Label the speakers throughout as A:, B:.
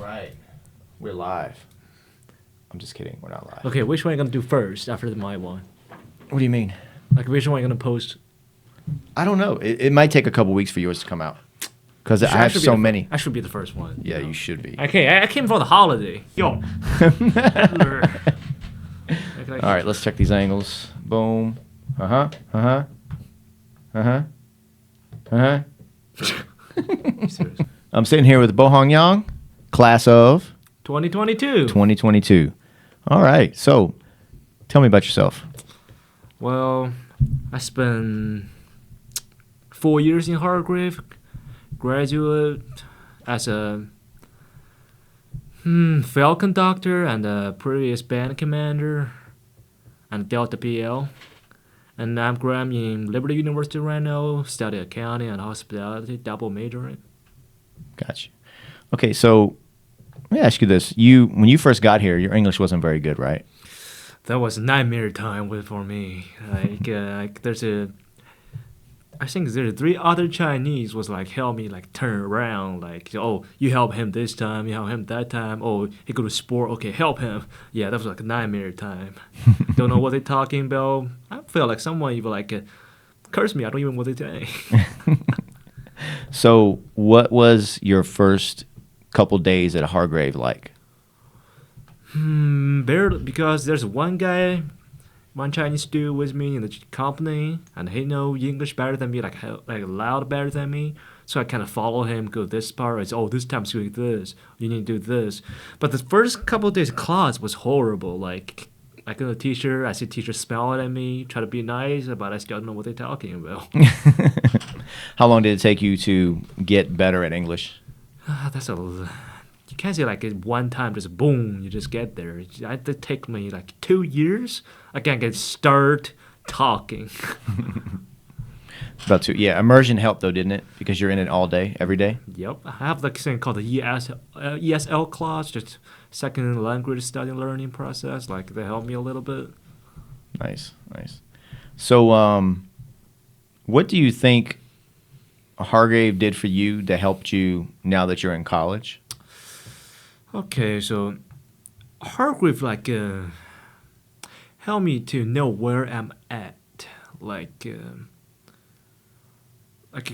A: right. We're live. I'm just kidding. We're not live.
B: Okay, which one are you gonna do first after my one?
A: What do you mean?
B: Like, which one are you gonna post?
A: I don't know. It might take a couple weeks for yours to come out. Because I have so many.
B: I should be the first one.
A: Yeah, you should be.
B: Okay, I came for the holiday. Yo.
A: All right, let's check these angles. Boom. Uh-huh. Uh-huh. Uh-huh. Uh-huh. I'm sitting here with Bohong Yang, class of
B: 2022.
A: 2022. All right. So, tell me about yourself.
B: Well, I spent 4 years in Hargrave, graduate as a field conductor and a previous band commander and Delta PL. And I'm in Liberty University right now, study accounting and hospitality, double majoring.
A: Gotcha. Okay, so let me ask you this. When you first got here, your English wasn't very good, right?
B: That was a nightmare time for me. I think there's 3 other Chinese was like help me like turn around, like, oh, you help him this time, you help him that time, oh, he go to sport, okay, help him. Yeah, that was like a nightmare time. Don't know what they're talking about. I feel like someone even like curse me. I don't even know what they're saying.
A: So what was your first couple days at Hargrave like?
B: Barely, because there's one Chinese dude with me in the company, and he know English better than me, like loud better than me. So I kind of follow him. Go this part. It's this time's doing this. You need to do this. But the first couple of days class was horrible. Like I go to the teacher, I see teacher smiling at me, try to be nice, but I still don't know what they're talking about.
A: How long did it take you to get better at English?
B: You can't say like one time just boom, you just get there. It take me like 2 years. I can get start talking.
A: About 2. Yeah, immersion helped though, didn't it? Because you're in it all day, every day.
B: Yep, I have like thing called the ESL class, just second language study learning process. Like they help me a little bit.
A: Nice. So, what do you think Hargrave did for you that helped you now that you're in college?
B: Okay, so Hargrave like help me to know where I'm at. Like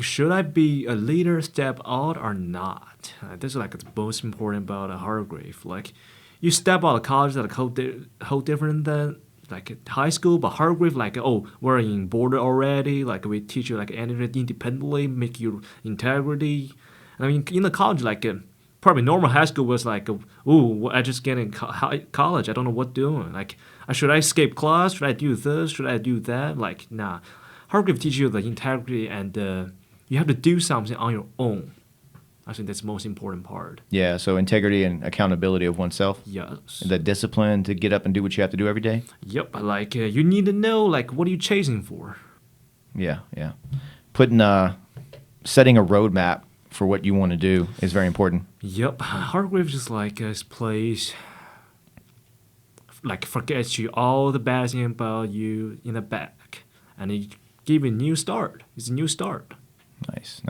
B: should I be a leader, step out or not? This is like the most important about a Hargrave. Like you step out of college, that's a whole different than like high school. But Hargrave, like we're in border already. Like we teach you like anything independently, make your integrity. I mean, in the college, like. Probably normal high school was like, I just get in college. I don't know what doing. Like, should I escape class? Should I do this? Should I do that? Like, nah. Hargrave teaches you the integrity and you have to do something on your own. I think that's the most important part.
A: Yeah, so integrity and accountability of oneself.
B: Yes.
A: And the discipline to get up and do what you have to do every day.
B: Yep. Like, you need to know, like, what are you chasing for?
A: Yeah. Setting a roadmap for what you want to do is very important.
B: Yep. Hargrave is like this place, like forgets you all the bad thing about you in the back, and it give you a new start. It's a new start.
A: Nice.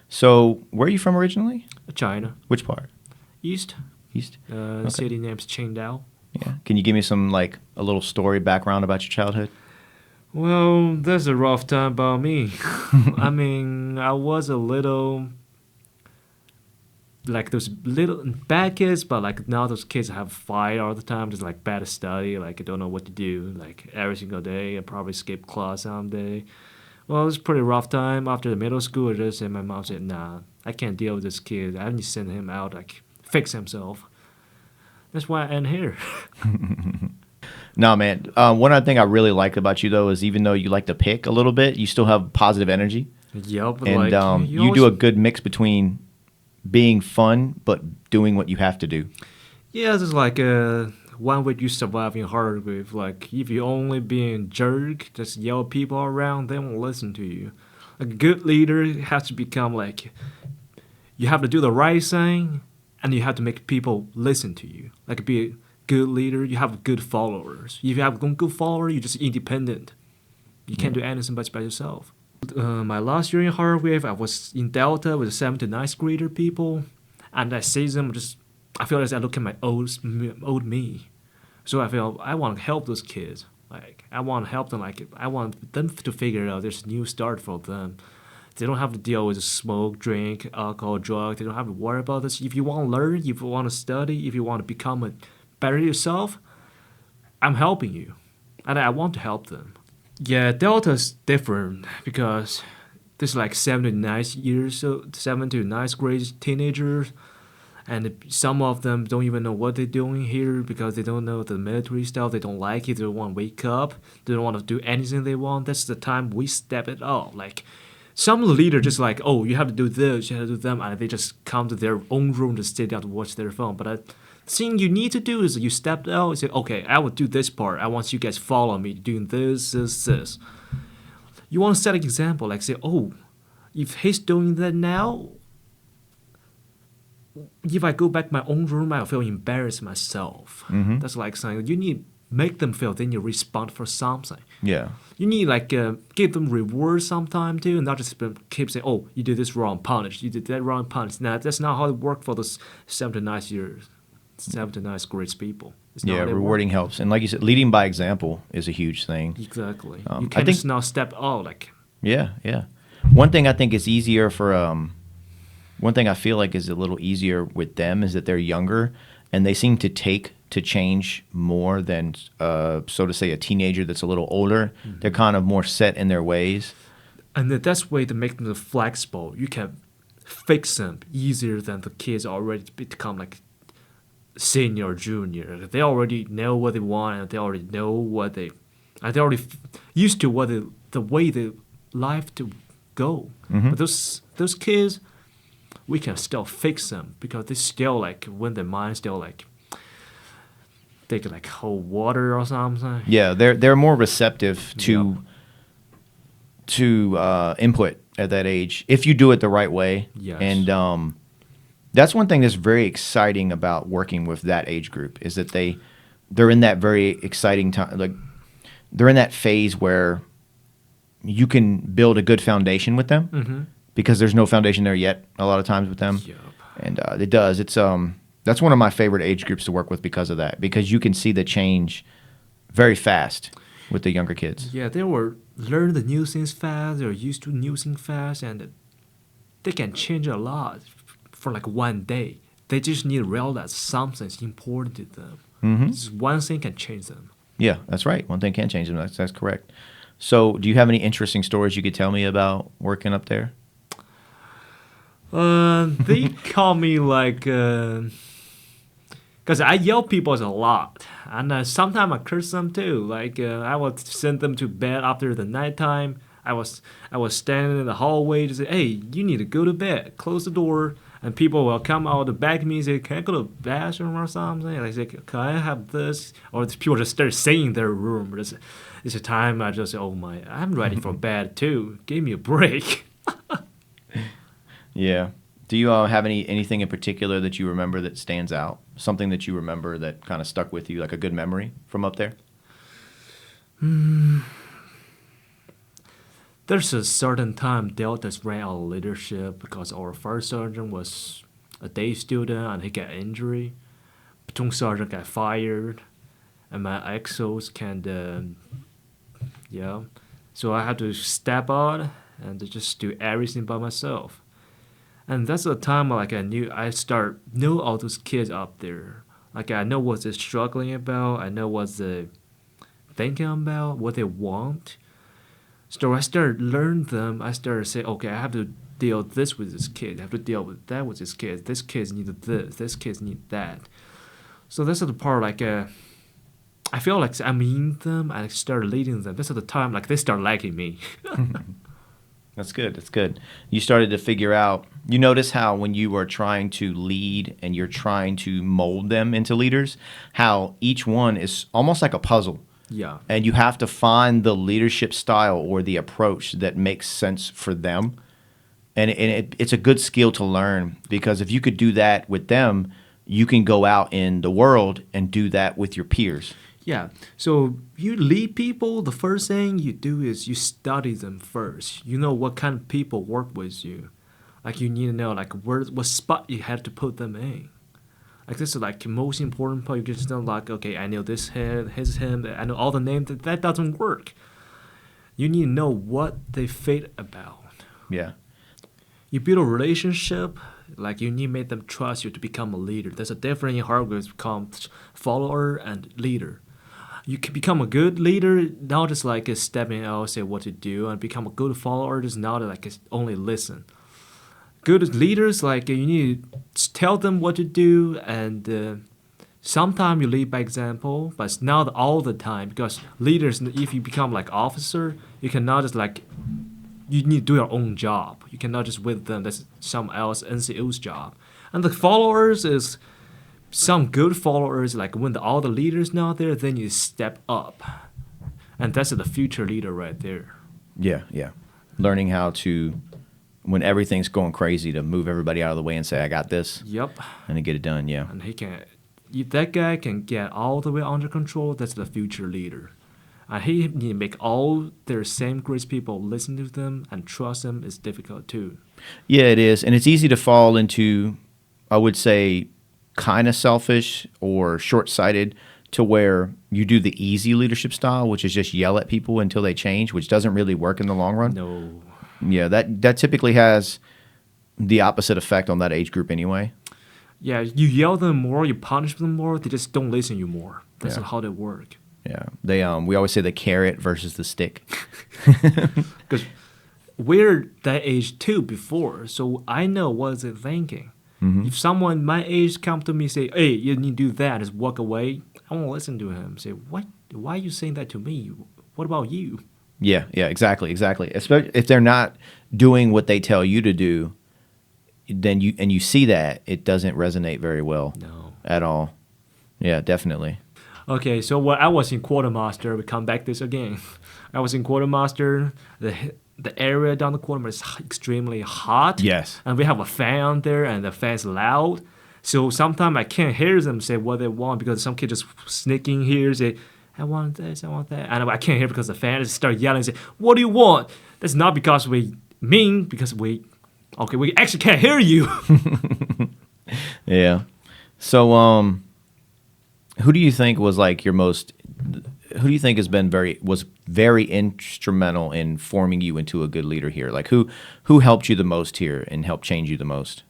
A: So, where are you from originally?
B: China.
A: Which part?
B: East.
A: Okay.
B: City name's Qingdao.
A: Yeah. Can you give me some like a little story background about your childhood?
B: Well, that's a rough time about me. I mean, I was a little like those little bad kids, but like now those kids have fight all the time, just like bad study, like I don't know what to do, like every single day. I probably skip class someday. Well, it was a pretty rough time after the middle school. My mom said, "Nah, I can't deal with this kid. I need to send him out, like fix himself." That's why I end here.
A: No, man. One other thing I really liked about you, though, is even though you like to pick a little bit, you still have positive energy.
B: Yep.
A: And
B: like,
A: you do a good mix between being fun but doing what you have to do.
B: Yeah, it's like one way you survive in Hargrave. Like, if you only being jerk, just yell at people around, they won't listen to you. A good leader has to become like, you have to do the right thing, and you have to make people listen to you. Like, be a good leader, you have good followers. If you have a good follower, you're just independent. You can't do anything but by yourself. My last year in Hargrave, I was in Delta with 7th to 9th grader people, and I see them just I feel as I look at my old me. So I feel I want to help those kids. Like I want to help them. Like I want them to figure out there's a new start for them. They don't have to deal with smoke, drink, alcohol, drug. They don't have to worry about this. If you want to learn, if you want to study, if you want to become a better yourself, I'm helping you, and I want to help them. Yeah, Delta's different because there's like 7 to 9 years, so 7 to 9th grade teenagers, and some of them don't even know what they're doing here because they don't know the military stuff. They don't like it. They don't want to wake up. They don't want to do anything they want. That's the time we step it up. Like some leader just like, oh, you have to do this, you have to do them, and they just come to their own room to sit down to watch their phone. But the thing you need to do is you step out and say, okay, I will do this part. I want you guys follow me doing this, this, this. You want to set an example, like say, oh, if he's doing that now, if I go back to my own room, I'll feel embarrassed myself.
A: Mm-hmm.
B: That's like saying you need make them feel then you respond for something.
A: Yeah.
B: You need like give them rewards sometime too, and not just keep saying, "Oh, you did this wrong, punish. You did that wrong, punish." Nah, that's not how it works for those 7 to 9 years, 7 to 9 grades people. It's not
A: Yeah,
B: how they
A: rewarding helps. And like you said, leading by example is a huge thing.
B: work. Exactly.
A: I
B: You can't
A: think-
B: just now step out like.
A: Yeah, yeah. One thing I think is easier for one thing I feel like is a little easier with them is that they're younger and they seem to take to change more than so to say a teenager that's a little older.
B: Mm-hmm.
A: They're kind of more set in their ways.
B: And the best way to make them flexible, you can fix them easier than the kids already become like senior or junior. They already know what they want, and they already know what and they already used to what the way they life to go.
A: Mhm.
B: But those kids, we can still fix them because they still like when their mind still like they can like hold water or something.
A: Yeah, they're more receptive to input at that age if you do it the right way.
B: Yes.
A: And that's one thing that's very exciting about working with that age group is that they're in that very exciting time. Like they're in that phase where you can build a good foundation with them
B: Mm-hmm.
A: because there's no foundation there yet a lot of times with them.
B: Yep.
A: And it does. It's that's one of my favorite age groups to work with because of that. Because you can see the change very fast with the younger kids.
B: Yeah, they will learn the new things fast. They're used to new things fast, and they can change a lot for like one day. They just need to realize something's important to them.
A: Hmm.
B: Just one thing can change them.
A: Yeah, that's right. One thing can change them. That's correct. So, do you have any interesting stories you could tell me about working up there?
B: They call me like, because I yell people a lot, and sometimes I curse them too. Like I would send them to bed after the nighttime. I was standing in the hallway to say, "Hey, you need to go to bed. Close the door." And people will come out the back of me and say, "Can I go to the bathroom or something?" And I say, "Can I have this?" Or people just start saying their room. It's a time I just say, "Oh my, I'm ready for bed too. Give me a break."
A: Yeah. Do you have anything in particular that you remember that stands out? Something that you remember that kind of stuck with you, like a good memory from up there?
B: There's a certain time Delta's ran out of leadership because our first sergeant was a day student and he got injury. Platoon sergeant got fired, and my exos can, yeah. So I had to step out and just do everything by myself. And that's the time like I know all those kids up there. Like I know what they're struggling about. I know what they're thinking about, what they want. So I started learn them. I started say, okay, I have to deal this with this kid. I have to deal with that with this kid. This kid needs this. This kid needs that. So that's the part like I feel like I'm in them. I started leading them. That's the time like they start liking me.
A: That's good. That's good. You started to figure out. You notice how when you are trying to lead and you're trying to mold them into leaders, how each one is almost like a puzzle.
B: Yeah.
A: And you have to find the leadership style or the approach that makes sense for them. And it's a good skill to learn because if you could do that with them, you can go out in the world and do that with your peers.
B: Yeah. So you lead people, the first thing you do is you study them first. You know what kind of people work with you. Like you need to know like what spot you have to put them in. Like this is like the most important part. You just don't like, okay, I know this him, I know all the names. That doesn't work. You need to know what they fit about.
A: Yeah.
B: You build a relationship, like you need to make them trust you to become a leader. There's a difference in hardware become follower and leader. You can become a good leader, not just like stepping out, say what to do, and become a good follower, just not like only listen. Good leaders, like you need to tell them what to do, and sometimes you lead by example, but it's not all the time because leaders, if you become like officer, you cannot just like you need to do your own job. You cannot just with them. That's some else NCO's job. And the followers is some good followers. Like when all the leaders not there, then you step up, and that's the future leader right there.
A: Yeah, yeah. Learning how to, when everything's going crazy, to move everybody out of the way and say, "I got this,"
B: Yep.
A: and to get it done. Yeah.
B: And he can, if that guy can get all the way under control, that's the future leader. And he need to make all their same great people listen to them and trust them is difficult too.
A: Yeah, it is, and it's easy to fall into, I would say, kind of selfish or short-sighted, to where you do the easy leadership style, which is just yell at people until they change, which doesn't really work in the long run.
B: No.
A: Yeah, that typically has the opposite effect on that age group anyway.
B: Yeah, you yell them more, you punish them more, they just don't listen to you more. That's
A: Yeah.
B: not how they work.
A: Yeah, they we always say the carrot versus the stick.
B: Because we're that age too before, so I know what they're thinking.
A: Mm-hmm.
B: If someone my age come to me and say, "Hey, you need to do that," just walk away, I won't listen to him. Say, "What? Why are you saying that to me? What about you?"
A: Yeah, exactly. Especially if they're not doing what they tell you to do, then you see that it doesn't resonate very well
B: No.
A: at all. Yeah, definitely.
B: Okay, so when I was in quartermaster, we come back this again. I was in quartermaster. The area down the quartermaster is extremely hot.
A: Yes.
B: And we have a fan there, and the fan's loud. So sometimes I can't hear them say what they want because some kid just sneaking here say, "I want this, I want that," and I can't hear because the fan just start yelling and say, "What do you want?" That's not because we mean, because we actually can't hear you.
A: Yeah. So, who do you think was like your most? Who do you think was very instrumental in forming you into a good leader here? Like who helped you the most here and helped change you the most?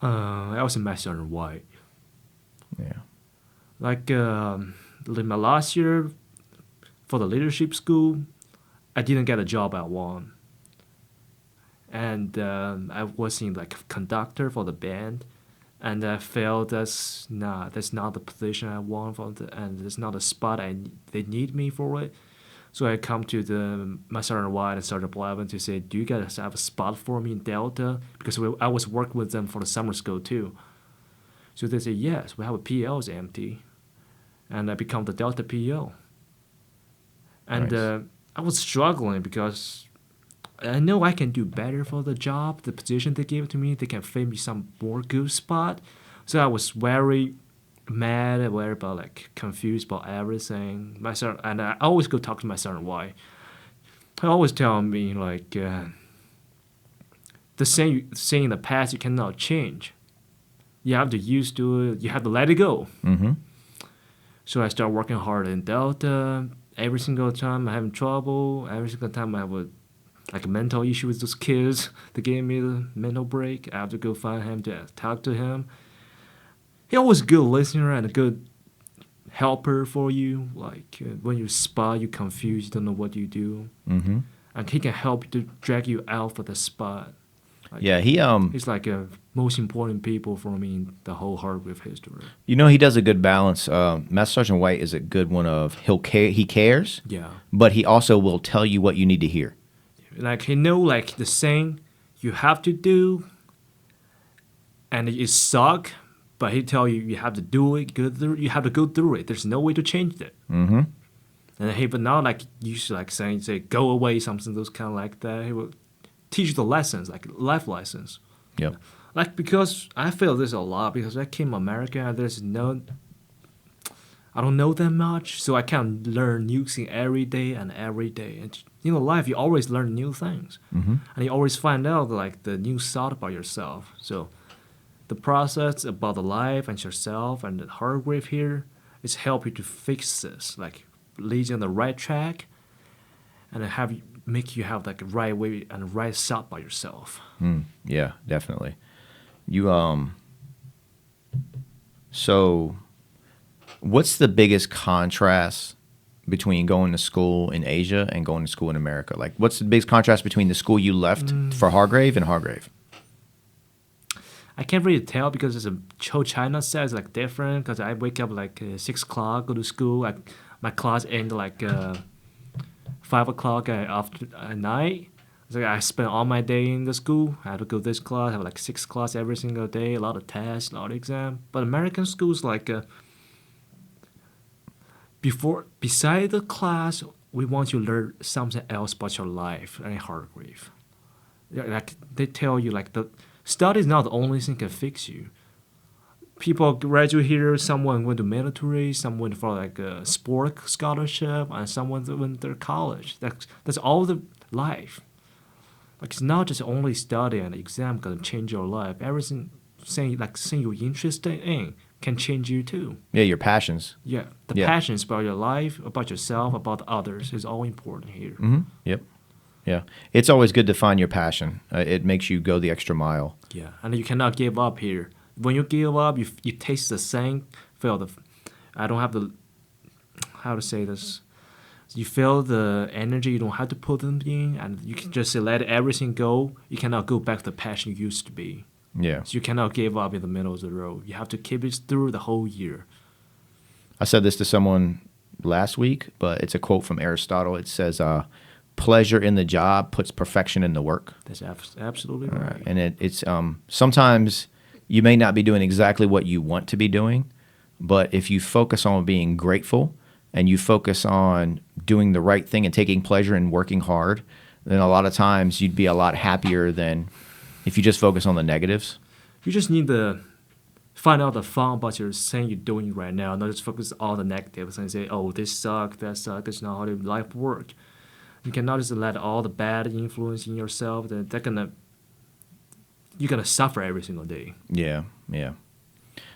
B: I was in Master and White.
A: Yeah.
B: Like my last year for the leadership school, I didn't get a job I want, and I was in like conductor for the band, and I felt that's not the position I want and it's not the spot they need me for it. So I come to the Master and White and Sergeant Blevin to say, "Do you guys have a spot for me in Delta?" Because I was working with them for the summer school too. So they say, "Yes, we have a PL's empty." And I become the Delta PO. And
A: Nice.
B: I was struggling because I know I can do better for the job, the position they gave to me. They can fit me some more good spot. So I was very mad, very about like confused about everything. And I always go talk to my son why. He always tell me like the thing in the past you cannot change. You have to used to it. You have to let it go.
A: Mm-hmm.
B: So I start working hard in Delta. Every single time I'm having trouble. Every single time I have a mental issue with those kids. They gave me the mental break. I have to go find him to talk to him. He always a good listener and a good helper for you. Like when you spot, you confused, you don't know what you do.
A: Mm-hmm.
B: And he can help you to drag you out for the spot. Like,
A: Yeah,
B: he's like a most important people for me in the whole hardware history.
A: he does a good balance. Master Sergeant White is a good one of he cares,
B: Yeah.
A: but he also will tell you what you need to hear.
B: Like he know like the thing you have to do and it suck, but he tell you you have to do it, you have to go through it. There's no way to change it.
A: Mm-hmm.
B: And he but not like you should like say go away, something those kind of like that. He will teach you the lessons, like life lessons.
A: Yep.
B: Like because I feel this a lot because I came to America and I don't know that much, so I can't learn new things every day. And life you always learn new things,
A: Mm-hmm.
B: and you always find out like the new thought about yourself. So the process about the life and yourself and the Hargrave here is help you to fix this, like lead you on the right track, and make you have like a right way and right thought by yourself.
A: Yeah, definitely. You So what's the biggest contrast between going to school in Asia and going to school in America? Like, what's the biggest contrast between the school you left for Hargrave and Hargrave?
B: I can't really tell because it's a whole China set is like different. Because I wake up like 6 o'clock, go to school. Like my class end like 5 o'clock after at night. So I spend all my day in the school. I have to go this class. I have like 6 class every single day. A lot of tests, a lot of exam. But American schools like beside the class, we want you to learn something else about your life and Hargrave. Like they tell you like the study is not the only thing can fix you. People graduate here, someone went to military, someone for like a sport scholarship, and someone went to college. That's all the life. Like it's not just only study and exam gonna change your life. Everything thing you're interested in can change you too.
A: Yeah, your passions.
B: Yeah, the passions about your life, about yourself, about others is all important here.
A: Mm-hmm. Yep. Yeah, it's always good to find your passion. It makes you go the extra mile.
B: Yeah, and you cannot give up here. When you give up, you taste the same. I don't have the how to say this. You feel the energy. You don't have to put them in, and you can just let everything go. You cannot go back to the passion you used to be.
A: Yeah.
B: So you cannot give up in the middle of the road. You have to keep it through the whole year.
A: I said this to someone last week, but it's a quote from Aristotle. It says, "Pleasure in the job puts perfection in the work."
B: That's absolutely right.
A: And it's sometimes you may not be doing exactly what you want to be doing, but if you focus on being grateful and you focus on doing the right thing and taking pleasure in working hard, then a lot of times you'd be a lot happier than if you just focus on the negatives.
B: You just need to find out the fun about your thing you're doing right now, not just focus on all the negatives and say, oh, this sucks, that sucks, that's not how life works. You cannot just let all the bad influence in yourself. You're gonna suffer every single day.
A: Yeah.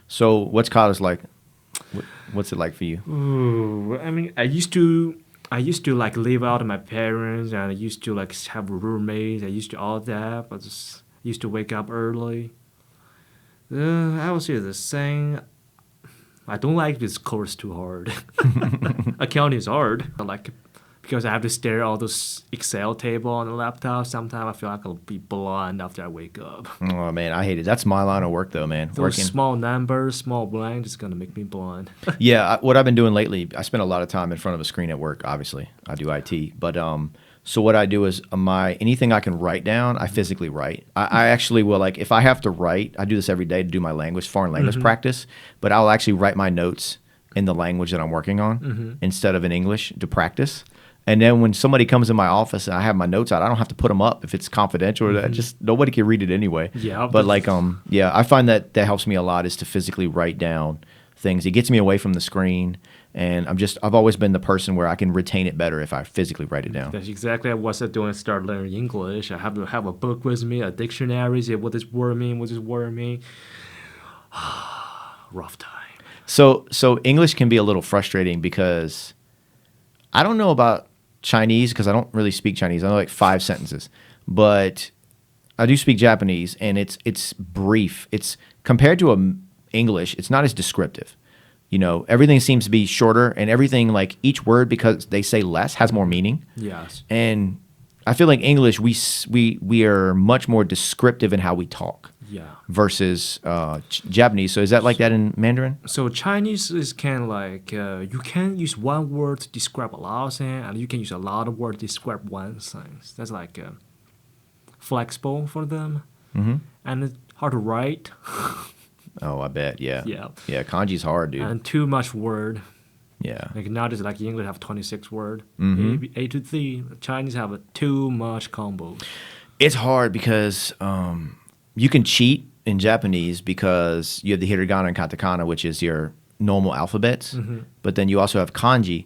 A: So what's college like? What's it like for you?
B: Ooh, I mean, I used to like live out with my parents, and I used to like have roommates. I used to all that, but just used to wake up early. I would say the same. I don't like this course too hard. Accounting is hard. I like because I have to stare at all those Excel table on the laptop. Sometimes I feel like I'll be blind after I wake up.
A: Oh man, I hate it. That's my line of work though, man.
B: Those small numbers, small blank, is gonna make me blind.
A: Yeah, what I've been doing lately, I spend a lot of time in front of a screen at work. Obviously, I do IT, but so what I do is anything I can write down, I physically write. I actually will, like, if I have to write, I do this every day to do my foreign language practice, but I'll actually write my notes in the language that I'm working on instead of in English to practice. And then when somebody comes in my office and I have my notes out, I don't have to put them up if it's confidential. Or just nobody can read it anyway.
B: Yeah.
A: But like, I find that helps me a lot is to physically write down things. It gets me away from the screen, and I've always been the person where I can retain it better if I physically write it down.
B: That's exactly what I was doing. Start learning English. I have to have a book with me, a dictionary. Say what does word mean? What does word mean? Rough time.
A: So English can be a little frustrating because I don't know about Chinese because I don't really speak Chinese. I know like 5 sentences, but I do speak Japanese, and it's brief. It's compared to English, it's not as descriptive. You know, everything seems to be shorter, and everything, like each word, because they say less, has more meaning.
B: Yes.
A: And I feel like English, we are much more descriptive in how we talk.
B: Yeah.
A: Versus Japanese. So is that like that in Mandarin?
B: So Chinese is kind of like you can use one word to describe a lot of things, and you can use a lot of words to describe one thing. That's like flexible for them, and it's hard to write.
A: Oh, I bet. Yeah.
B: Yeah.
A: Yeah. Kanji's hard, dude.
B: And too much word.
A: Yeah.
B: Like not just like English have 26 word.
A: Mm-hmm.
B: A to Z. Chinese have too much combos.
A: It's hard because you can cheat in Japanese because you have the hiragana and katakana, which is your normal alphabets, but then you also have kanji.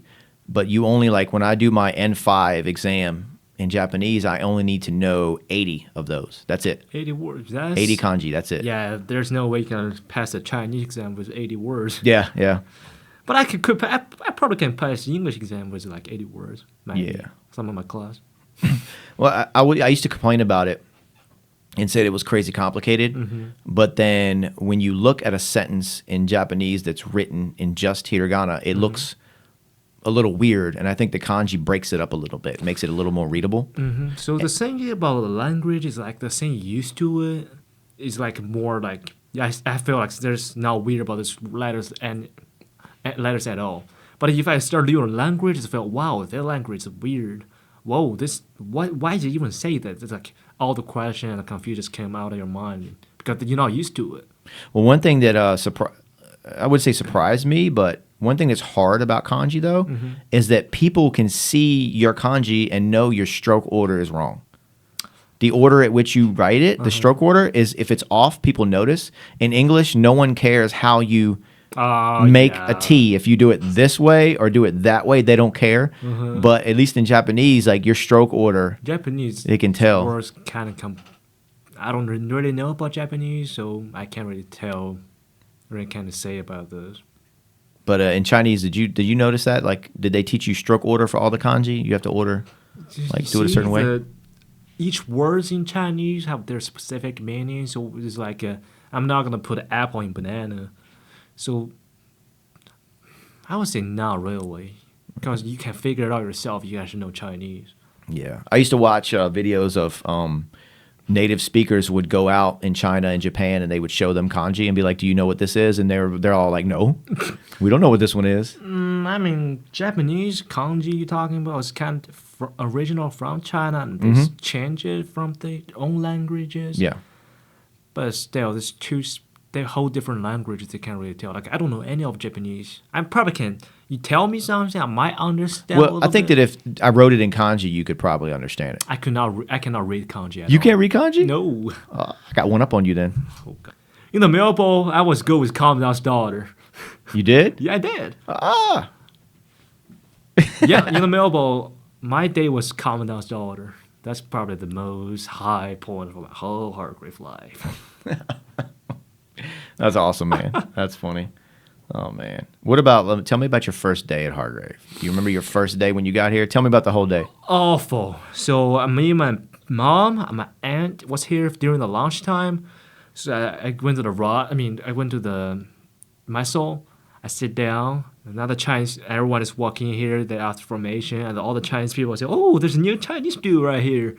A: But you only, like when I do my N5 exam in Japanese, I only need to know 80 of those. That's it.
B: 80 words. That's
A: 80 kanji. That's it.
B: Yeah, there's no way you can pass the Chinese exam with 80 words.
A: Yeah.
B: But I probably can pass the English exam with like 80 words. Maybe.
A: Yeah.
B: Some of my class.
A: Well, I used to complain about it and said it was crazy complicated. But then when you look at a sentence in Japanese that's written in just hiragana, it looks a little weird. And I think the kanji breaks it up a little bit, makes it a little more readable.
B: So the thing about the language is like the thing used to it is like more like I feel like there's not weird about this letters and letters at all. But if I start learning language, I feel wow, their language is weird. Whoa, this why did you even say that? It's like all the question and the confusion came out of your mind because you're not used to it.
A: Well, one thing that I would say surprised me, but one thing that's hard about kanji though is that people can see your kanji and know your stroke order is wrong. The order at which you write it, the stroke order, is if it's off, people notice. In English, no one cares how you make a T. If you do it this way or do it that way, they don't care. But at least in Japanese, like your stroke order,
B: Japanese,
A: they can tell.
B: Words kind of I don't really know about Japanese, so I can't really tell. Really can't say about this.
A: But in Chinese, did you notice that? Like, did they teach you stroke order for all the kanji? You have to order, like, do it a certain way.
B: Each words in Chinese have their specific meaning. So it's like I'm not gonna put apple in banana. So I would say not really, because you can figure it out yourself. You actually know Chinese.
A: Yeah, I used to watch videos of native speakers would go out in China and Japan, and they would show them kanji and be like, "Do you know what this is?" And they're all like, "No, we don't know what this one is."
B: I mean, Japanese kanji you're talking about is kind of original from China, and they change it from their own languages.
A: Yeah,
B: but still, they're whole different languages. They can't really tell. Like I don't know any of Japanese. I probably can. You tell me something, I might understand.
A: Well, I think that if I wrote it in kanji, you could probably understand it.
B: I cannot read kanji.
A: You can't read kanji?
B: No.
A: I got one up on you then.
B: Oh, God. In the mail bowl, I was good with Commandant's daughter.
A: You did?
B: Yeah, I did.
A: Yeah,
B: in the mail bowl, my day was Commandant's daughter. That's probably the most high point of my whole Hargrave life.
A: That's awesome, man. That's funny. Oh, man. What about, tell me about your first day at Hargrave. Do you remember your first day when you got here? Tell me about the whole day.
B: Awful. So me and my mom, my aunt was here during the lunchtime. So I went to the mess hall. I sit down. Another Chinese, everyone is walking here. They ask formation, and all the Chinese people say, "Oh, there's a new Chinese dude right here."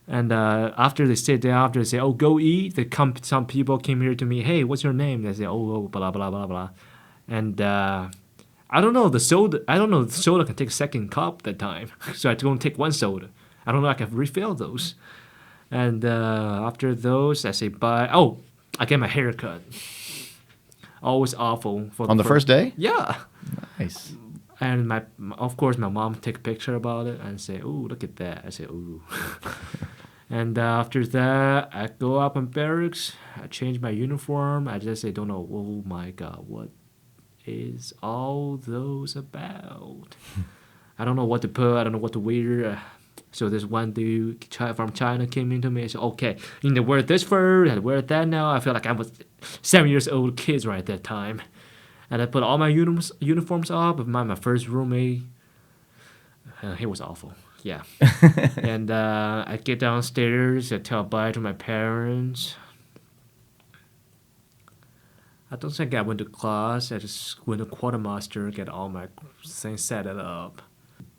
B: And after they sit down, after they say, "Oh, go eat," some people came here to me. "Hey, what's your name?" They say, "Oh, blah blah blah blah." And I don't know the soda. I don't know the soda can take a second cup that time, so I don't take one soda. I don't know. I can refill those. And after those, I say bye. Oh, I get my hair cut. Always awful
A: on the first day.
B: Yeah.
A: Nice.
B: And of course, my mom take a picture about it and say, "Oh, look at that." I say, "Ooh." And after that, I go up in barracks. I change my uniform. I just say, "Don't know. Oh my God, what is all those about?" I don't know what to put. I don't know what to wear. So this one dude from China came into me and said, "Okay, you need to wear this first and wear that now." I feel like I was 7 years old kids right at that time. And I put all my uniforms up with my first roommate. He was awful. Yeah. And I get downstairs. I tell bye to my parents. I don't think I went to class. I just went to quartermaster, get all my things set it up.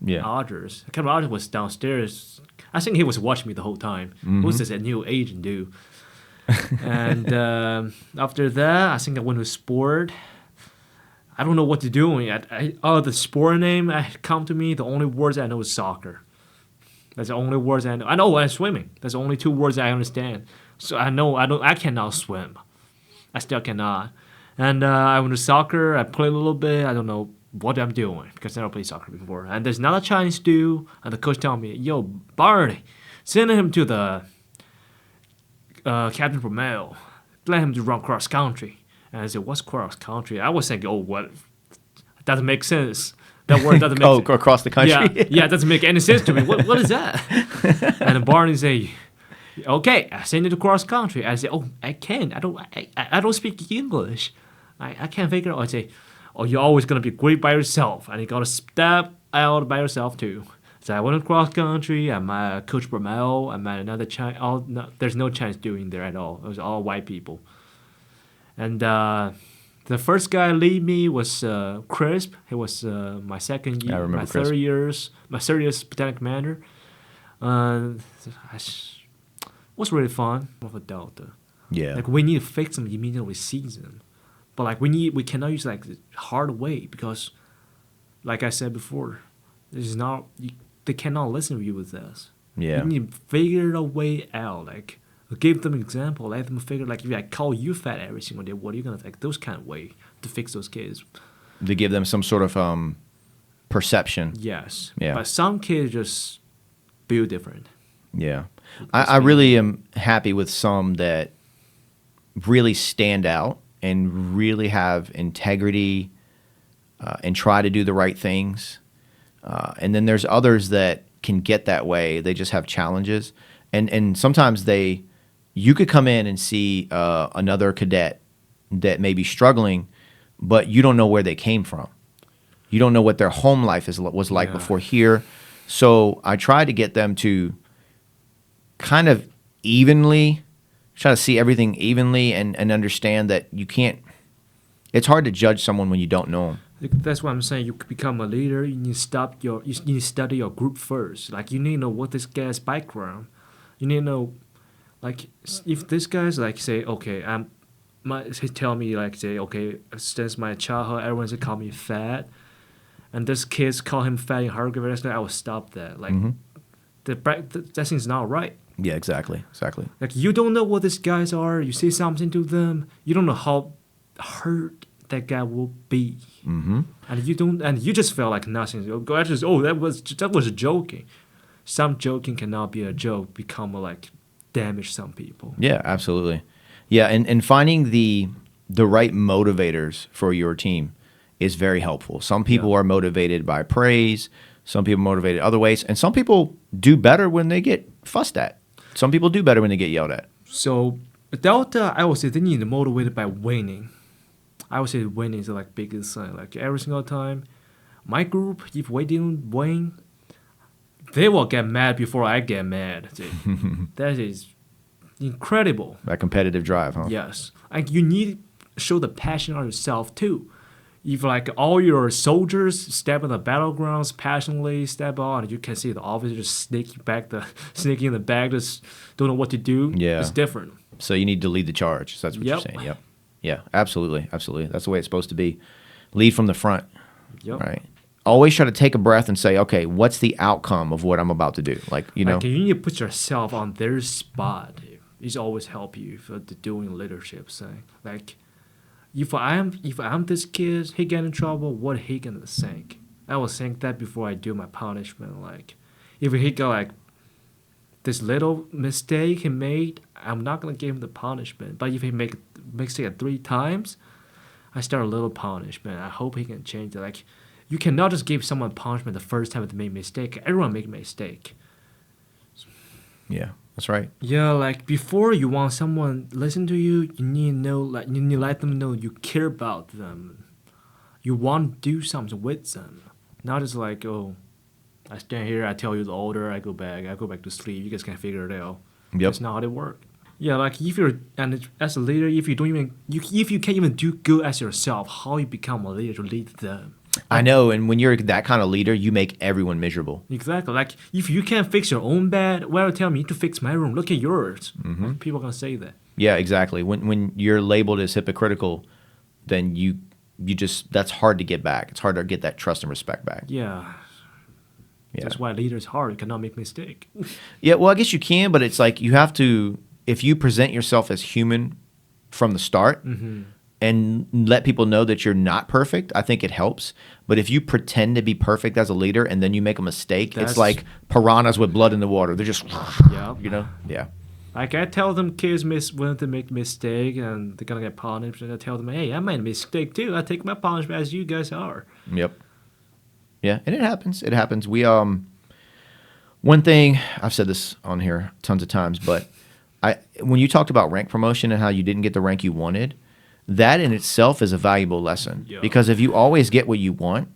A: Yeah.
B: Rogers. Captain Rogers was downstairs. I think he was watching me the whole time. Who's this new agent dude? And after that, I think I went to sport. I don't know what to do. The sport name come to me. The only words I know is soccer. That's the only words I know. I know I'm swimming. That's the only two words I understand. So I cannot swim. I still cannot. And I went to soccer. I played a little bit. I don't know what I'm doing because I never played soccer before. And there's another Chinese dude, and the coach told me, "Yo, Barney, send him to the Captain Romeo. Let him to run cross country." And I said, "What's cross country?" I was thinking, "Oh, what? That doesn't make sense." That word doesn't make
A: Oh,
B: sense.
A: across the country.
B: Yeah, it doesn't make any sense to me. What is that? And then Barney say, okay, I send you to cross country. I say, oh, I can't. I don't speak English. I can't figure it out. I say, oh, you're always gonna be great by yourself, and you gotta step out by yourself too. So I went across country. I met Coach Bramel. I met another Chinese. No, there's no Chinese doing there at all. It was all white people. And the first guy lead me was Crisp. He was my second year, my
A: Crisp.
B: my third year's lieutenant commander. Was really fun with a Delta.
A: Yeah.
B: Like we need to fix them immediately season, but like we cannot use like the hard way because, like I said before, they cannot listen to you with this.
A: Yeah.
B: You need to figure a way out. Like give them an example, let them figure like if I call you fat every single day, what are you gonna like those kind of way to fix those kids?
A: To give them some sort of perception.
B: Yes.
A: Yeah.
B: But some kids just feel different.
A: Yeah. I really am happy with some that really stand out and really have integrity and try to do the right things. And then there's others that can get that way. They just have challenges. And sometimes you could come in and see another cadet that may be struggling, but you don't know where they came from. You don't know what their home life was like before here. So I try to get them to kind of evenly, try to see everything evenly and understand that you can't, it's hard to judge someone when you don't know them.
B: That's what I'm saying. You become a leader. You need to study your group first. Like you need to know what this guy's background. You need to know, like if this guy's like say, okay, he tell me like say, okay, since my childhood, everyone's call me fat, and this kids call him fat in Harvard. I will stop that. Like that thing's not right.
A: Yeah, exactly.
B: Like you don't know what these guys are. You say something to them. You don't know how hurt that guy will be.
A: Mm-hmm.
B: And you just felt like nothing. That was joking. Some joking cannot be a joke. Become like damage some people.
A: Yeah, absolutely. Yeah, and finding the right motivators for your team is very helpful. Some people are motivated by praise. Some people are motivated other ways, and some people do better when they get fussed at. Some people do better when they get yelled at.
B: So Delta, I would say they need to motivated by winning. I would say winning is like biggest sign. Like every single time, my group, if we didn't win, they will get mad before I get mad. That is incredible.
A: That competitive drive, huh?
B: Yes, and you need to show the passion on yourself too. If like all your soldiers step in the battlegrounds passionately step on, you can see the officer just sneaking in the back, just don't know what to do.
A: Yeah,
B: it's different.
A: So you need to lead the charge. So that's what you're saying. Yep. Yeah, absolutely. That's the way it's supposed to be. Lead from the front.
B: Yep.
A: Right. Always try to take a breath and say, okay, what's the outcome of what I'm about to do? Like, you know.
B: Like you need to put yourself on their spot. It's always help you for doing leadership. Saying like, if I'm this kid, he get in trouble, what he gonna think? I will think that before I do my punishment. Like, if he got like this little mistake he made, I'm not gonna give him the punishment. But if he makes it 3 times, I start a little punishment. I hope he can change it. Like, you cannot just give someone punishment the first time they make a mistake. Everyone make a mistake.
A: Yeah, that's right.
B: Yeah, like before you want someone listen to you, you need to know, like you need to let them know you care about them. You want to do something with them, not just like, oh, I stand here, I tell you the order, I go back to sleep. You guys can figure it out.
A: Yep.
B: That's not how they work. Yeah, like if you're as a leader, if you can't even do good as yourself, how you become a leader to lead them?
A: I know, and when you're that kind of leader, you make everyone miserable.
B: Exactly. Like if you can't fix your own bed, well, tell me to fix my room. Look at yours. Mm-hmm. People are gonna say that.
A: Yeah, exactly. When you're labeled as hypocritical, then you just that's hard to get back. It's hard to get that trust and respect back.
B: Yeah. That's why leader is hard. You cannot make mistake.
A: Yeah, well, I guess you can, but it's like you have to. If you present yourself as human from the start. Mm-hmm. And let people know that you're not perfect, I think it helps. But if you pretend to be perfect as a leader and then you make a mistake, it's like piranhas with blood in the water. They're just, you know? Yeah.
B: Like I tell them kids when they make a mistake and they're going to get punished. And I tell them, hey, I made a mistake too. I take my punishment as you guys are.
A: Yep. Yeah, and it happens. It happens. One thing I've said this on here tons of times, but when you talked about rank promotion and how you didn't get the rank you wanted, that in itself is a valuable lesson.
B: Yeah.
A: Because if you always get what you want,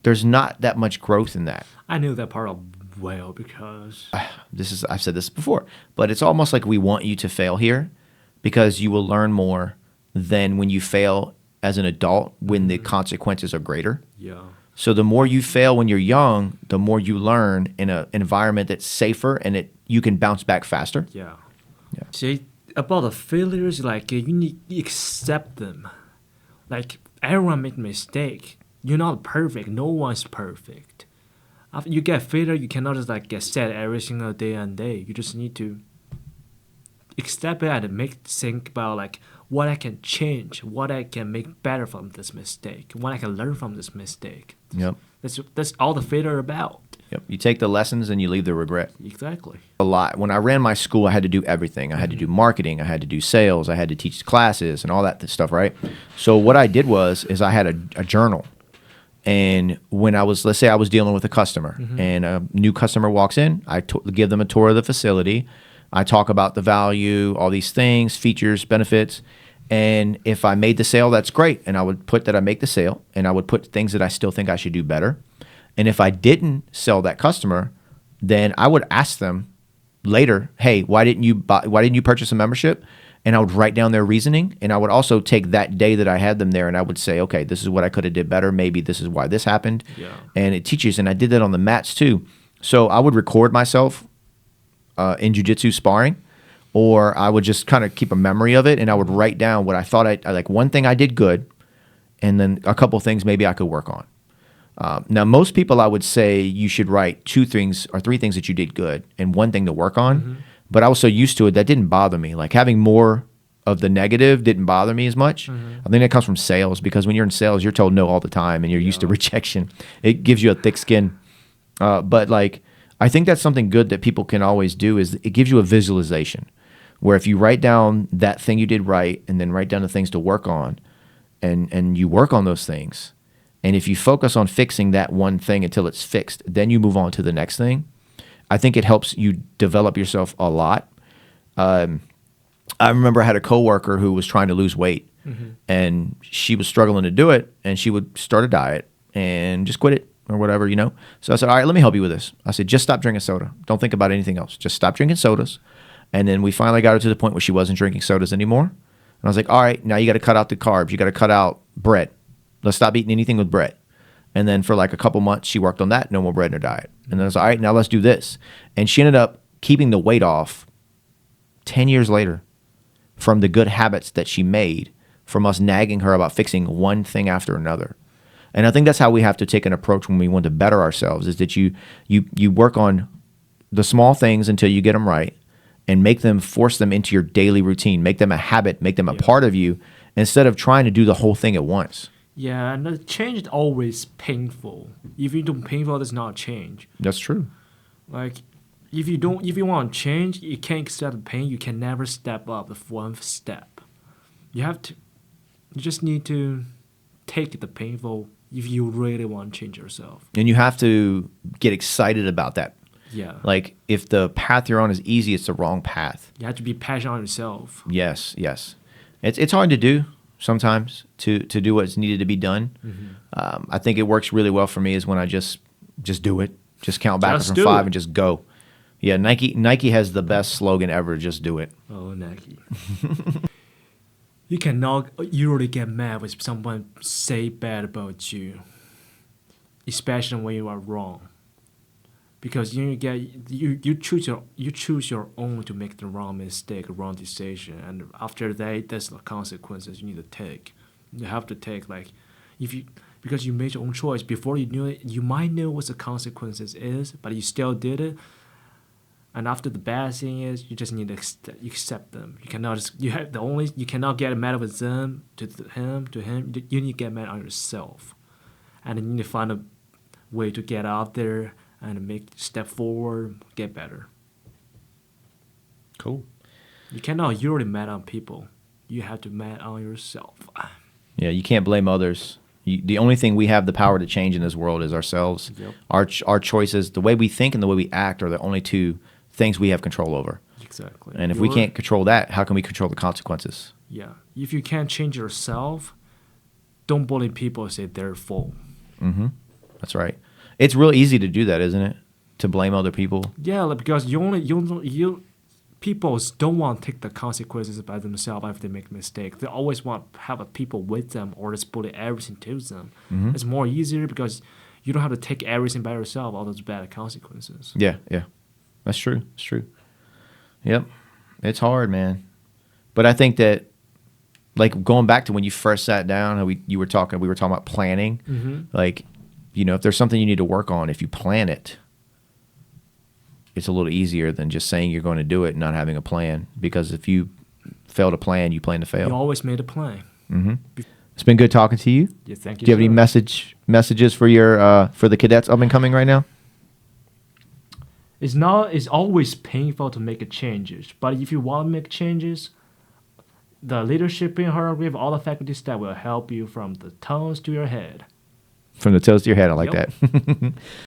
A: there's not that much growth in that.
B: I knew that part of well because
A: I've said this before, but it's almost like we want you to fail here because you will learn more than when you fail as an adult when the consequences are greater.
B: yeah.
A: So the more you fail when you're young, the more you learn in an environment that's safer and you can bounce back faster.
B: Yeah.
A: Yeah.
B: See, about the failures, like you need to accept them. Like everyone make mistake. You're not perfect. No one's perfect. After you get failure, you cannot just like get sad every single day and day. You just need to accept it and think about like what I can change, what I can make better from this mistake, what I can learn from this mistake.
A: Yep.
B: That's all the failure about.
A: Yep. You take the lessons and you leave the regret.
B: Exactly.
A: A lot. When I ran my school, I had to do everything. I had to do marketing. I had to do sales. I had to teach classes and all that stuff, right? So what I did is I had a journal. And when let's say I was dealing with a customer and a new customer walks in, I give them a tour of the facility. I talk about the value, all these things, features, benefits. And if I made the sale, that's great. And I would put that I make the sale, and I would put things that I still think I should do better. And if I didn't sell that customer, then I would ask them later, hey, why didn't you purchase a membership? And I would write down their reasoning. And I would also take that day that I had them there and I would say, okay, this is what I could have did better. Maybe this is why this happened.
B: Yeah.
A: And it teaches. And I did that on the mats too. So I would record myself in jiu-jitsu sparring, or I would just kind of keep a memory of it, and I would write down what I thought I like one thing I did good, and then a couple things maybe I could work on. Now, most people I would say you should write 2 things or 3 things that you did good and one thing to work on. But I was so used to it that didn't bother me. Like having more of the negative didn't bother me as much. I think that comes from sales, because when you're in sales, you're told no all the time and you're used to rejection. It gives you a thick skin. But like, I think that's something good that people can always do is it gives you a visualization where if you write down that thing you did right and then write down the things to work on and you work on those things. And if you focus on fixing that one thing until it's fixed, then you move on to the next thing. I think it helps you develop yourself a lot. I remember I had a coworker who was trying to lose weight and she was struggling to do it, and she would start a diet and just quit it or whatever, you know? So I said, all right, let me help you with this. I said, just stop drinking soda. Don't think about anything else. Just stop drinking sodas. And then we finally got her to the point where she wasn't drinking sodas anymore. And I was like, all right, now you got to cut out the carbs. You got to cut out bread. Let's stop eating anything with bread. And then for like a couple months, she worked on that. No more bread in her diet. And then I was like, all right, now let's do this. And she ended up keeping the weight off 10 years later from the good habits that she made from us nagging her about fixing one thing after another. And I think that's how we have to take an approach when we want to better ourselves, is that you work on the small things until you get them right and force them into your daily routine, make them a habit, make them a part of you, instead of trying to do the whole thing at once.
B: Yeah, and the change is always painful. If you don't painful, that's not change.
A: That's true.
B: Like, if you want to change, you can't accept the pain. You can never step up the one step. You just need to take the painful if you really want to change yourself.
A: And you have to get excited about that.
B: Yeah.
A: Like, if the path you're on is easy, it's the wrong path.
B: You have to be passionate on yourself.
A: Yes. It's hard to do sometimes to do what's needed to be done. I think it works really well for me is when I just do it. Just count backwards from 5 and just go. Yeah, Nike has the best slogan ever, just do it.
B: Oh, Nike. You cannot usually get mad when someone say bad about you, especially when you are wrong, because you choose your own to make the wrong mistake, wrong decision, and after that, that's the consequences you need to take. You have to take because you made your own choice before you knew it. You might know what the consequences is, but you still did it. And after, the bad thing is you just need to accept them. You cannot you cannot get mad with them to him. You need to get mad on yourself, and you need to find a way to get out there and step forward, get better.
A: Cool.
B: You cannot usually mad on people. You have to mad on yourself.
A: Yeah, you can't blame others The only thing we have the power to change in this world is ourselves.
B: Yep.
A: Our choices, the way we think and the way we act, are the only two things we have control over.
B: Exactly.
A: And if we can't control that, how can we control the consequences?
B: Yeah. If you can't change yourself, don't blame people and say they're fault.
A: That's right. It's real easy to do that, isn't it? To blame other people.
B: Yeah, like, because people don't want to take the consequences by themselves if they make a mistake. They always want to have a people with them or just bully everything to them. It's more easier because you don't have to take everything by yourself, all those bad consequences.
A: Yeah, yeah. That's true. It's true. Yep. It's hard, man. But I think that, like, going back to when you first sat down and we were talking about planning. Like, you know, if there's something you need to work on, if you plan it, it's a little easier than just saying you're going to do it and not having a plan. Because if you fail to plan, you plan to fail.
B: You always made a plan.
A: It's been good talking to you.
B: Yeah, thank you.
A: Do you have any messages for your for the cadets up and coming right now?
B: It's always painful to make changes, but if you want to make changes, the leadership in hierarchy, all the faculty staff will help you from the toes to your head.
A: From the toes to your head, I like
B: Yep.
A: that.